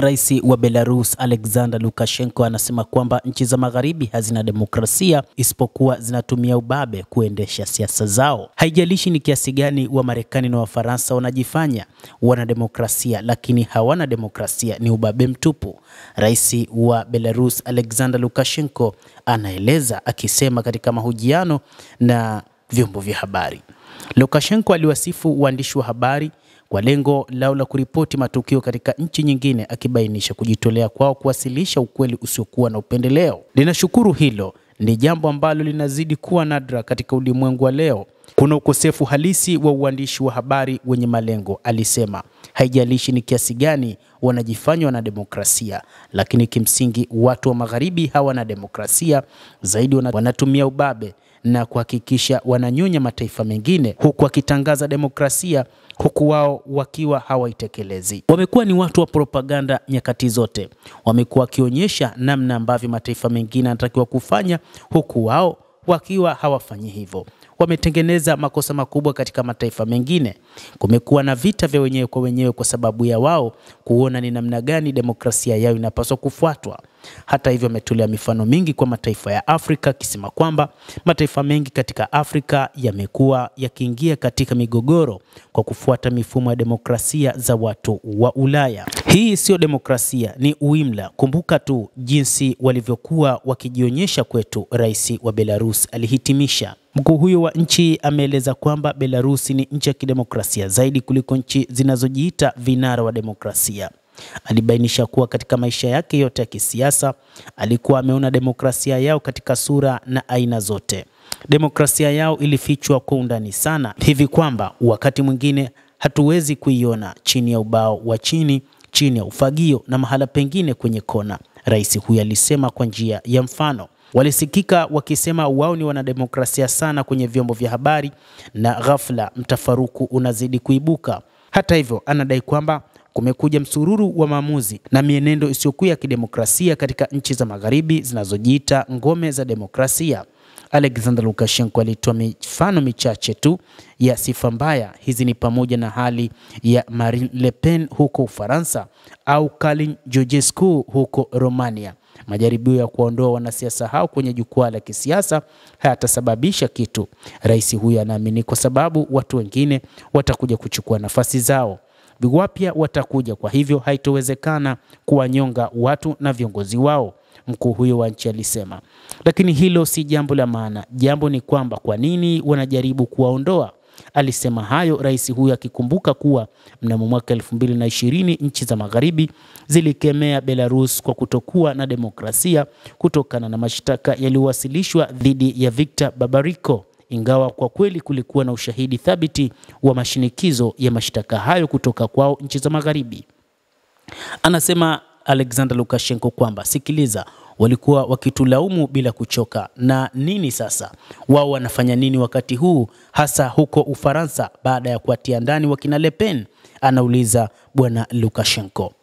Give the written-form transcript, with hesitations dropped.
Rais wa Belarus Alexander Lukashenko anasema kwamba nchi za magharibi hazina demokrasia isipokuwa zinatumia ubabe kuendesha siasa zao. Haijalishi ni kiasi gani wa Marekani na Wafaransa wanajifanya wana demokrasia, lakini hawana demokrasia, ni ubabe mtupu. Rais wa Belarus Alexander Lukashenko anaeleza akisema katika mahojiano na vyombo vya habari. Lukashenko aliwasifu waandishi wa habari kwa lengo lao la kuripoti matukio katika nchi nyingine, akibainisha kujitolea kwao kuwasilisha ukweli usiokuwa na upendeleo. Ninashukuru, hilo ni jambo ambalo linazidi kuwa nadra katika ulimwengu wa leo. Kuna ukosefu halisi wa uandishi wa habari wenye malengo, alisema. Haijalishi ni kiasi gani wanajifanya wana demokrasia, lakini kimsingi watu wa magharibi hawana demokrasia, zaidi wanatumia ubabe na kuhakikisha wananyonya mataifa mengine huku wakitangaza demokrasia huku wao wakiwa hawaitekelezi. Wamekuwa ni watu wa propaganda nyakati zote. Wamekuwa wakionyesha namna ambavyo mataifa mengine yanatakiwa kufanya huku wao wakiwa hawafanyi hivyo. Wametengeneza makosa makubwa katika mataifa mengine. Kumekuwa na vita vya wenyewe kwa wenyewe kwa sababu ya wao kuona ni namna gani demokrasia yao inapaswa kufuatwa. Hata hivyo wametolea mifano mingi kwa mataifa ya Afrika, kisema kwamba mataifa mengi katika Afrika yamekuwa yakiingia katika migogoro kwa kufuata mifumo ya demokrasia za watu wa Ulaya. Hii sio demokrasia, ni uimla. Kumbuka tu jinsi walivyokuwa wakijionyesha kwetu, rais wa Belarus alihitimisha. Mkuu huyo wa nchi ameeleza kwamba Belarus ni nchi ya kidemokrasia zaidi kuliko nchi zinazojiita vinara wa demokrasia. Alibainisha kuwa katika maisha yake yote ya kisiasa alikuwa ameona demokrasia yao katika sura na aina zote. Demokrasia yao ilifichwa kwa undani sana, hivi kwamba wakati mwingine hatuwezi kuiona chini ya ubao wa chini ya ufagio na mahala pengine kwenye kona. Rais huyu alisema kwa njia ya mfano. Walisikika wakisema wao ni wanademokrasia sana kwenye vyombo vya habari, na ghafla mtafaruku unazidi kuibuka. Hata hivyo anadai kwamba kumekuja msururu wa maamuzi na mienendo isiyokuwa ya kidemokrasia katika nchi za magharibi zinazojiita ngome za demokrasia. Alexander Lukashenko alitoa mifano michache tu ya sifa mbaya. Hizi ni pamoja na hali ya Marine Le Pen huko Ufaransa au Calin Georgescu huko Romania. Majaribio ya kuondoa wanasiasa hao kwenye jukwaa la kisiasa hayatasababisha kitu. Rais huyu anaamini kwa sababu watu wengine watakuja kuchukua nafasi zao. Wapya watakuja, kwa hivyo haitowezekana kuwanyonga watu na viongozi wao, mkuu huyo wa nchi alisema. Lakini hilo si jambo la maana. Jambo ni kwamba kwa nini wanajaribu kuwaondoa? Alisema hayo rais huyu akikumbuka kuwa mnamo mwaka 2020 nchi za magharibi zilikemea Belarus kwa kutokuwa na demokrasia kutokana na mashtaka yaliyowasilishwa dhidi ya Viktor Babariko, ingawa kwa kweli kulikuwa na ushahidi thabiti wa mashinikizo ya mashtaka hayo kutoka kwao nchi za magharibi. Anasema Alexander Lukashenko kwamba sikiliza, walikuwa wakitulaumu bila kuchoka, na nini sasa? Wao wanafanya nini wakati huu, hasa huko Ufaransa baada ya kuatia ndani wakina Le Pen? Anauliza bwana Lukashenko.